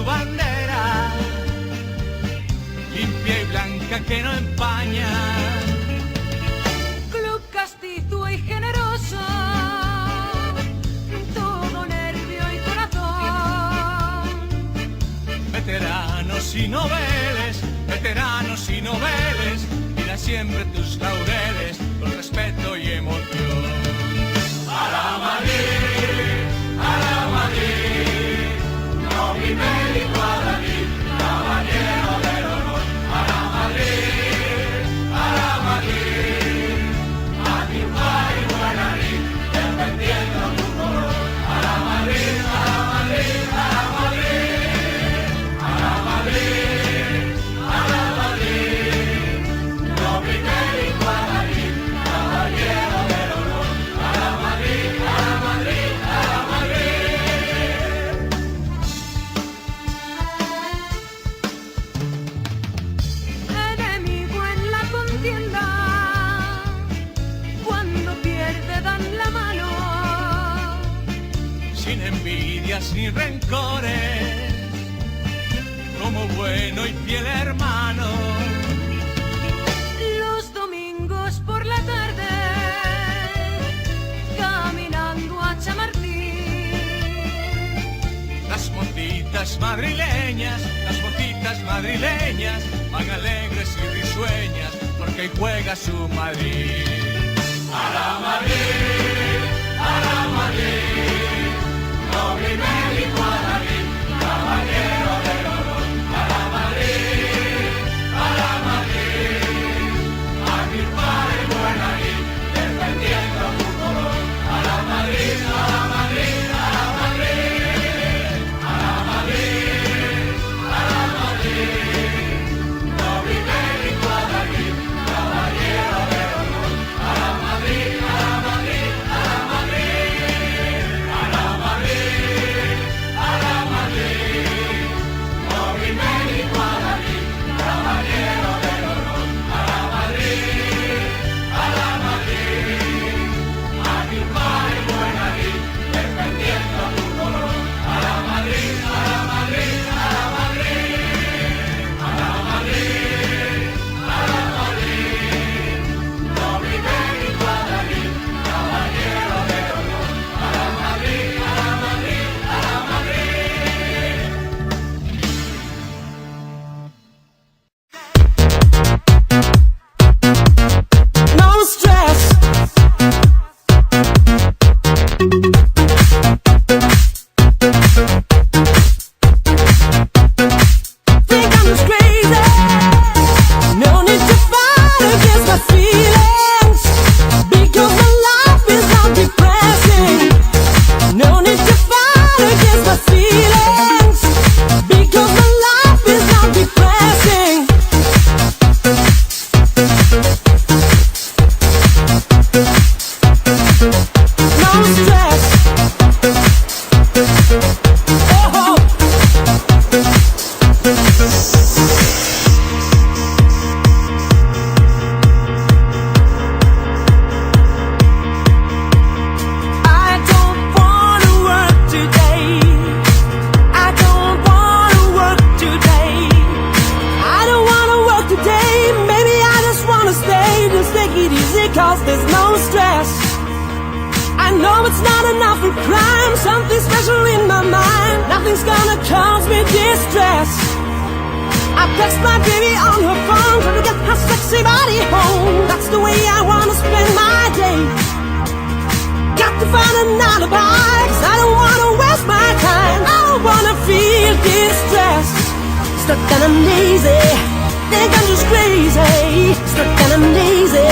bandera, limpia y blanca que no empaña. Club castizo y generoso, todo nervio y corazón. Veteranos y noveles, mira siempre tus laureles con respeto y emoción. A la Madrid, no mi médico Adalid, caballero del honor. A la Madrid, a triunfar y buena lid, defendiendo tu color. A la Madrid, a la Madrid, a la Madrid, a la Madrid, a la Madrid, no mi médico Adalid, caballero del honor. A la Madrid, a la Madrid, a la Madrid. Enemigo en la contienda, cuando pierde dan la mano. Sin envidias ni rencores, como bueno y fiel hermano. Los domingos por la tarde, caminando a Chamartín. Las mocitas madrileñas van alegres y risueñas porque ahí juega su Madrid. A la Madrid, a la Madrid, noble y médico Adalid, caballero del honor. A la Madrid, a la Madrid, a triunfar y buena lid, defendiendo tu color. A la Madrid, a la Madrid, a la Madrid, a la Madrid, a la Madrid, noble y médico Adalid, caballero del honor. A la Madrid, a la Madrid, a la Madrid, a la Madrid, a la Madrid, noble y médico Adalid, caballero del honor. A la Madrid, a la Madrid, a triunfar y buena lid, defendiendo tu color. A la Madrid, a la Madrid, a la Madrid, a la Madrid, a la Madrid, noble y médico Adalid, caballero del honor. A la Madrid, a la Madrid, a la Madrid. No stress. Think I'm just crazy. No need to fight against my feelings, because my life is not depressing. No need to fight against my feelings, because my life is not depressing. No stress. Oh. I don't wanna work today. I don't wanna work today. I don't wanna work today. Maybe I just wanna stay. Just take it easy, cause there's no stress. I know it's not enough for crime. Something special in my mind. Nothing's gonna cause me distress. I text my baby on her phone, trying to get her sexy body home. That's the way I wanna spend my day. Got to find an alibi, 'cause I don't wanna waste my time. I don't wanna feel distressed. Stuck and I'm lazy, think I'm just crazy. Stuck and I'm lazy,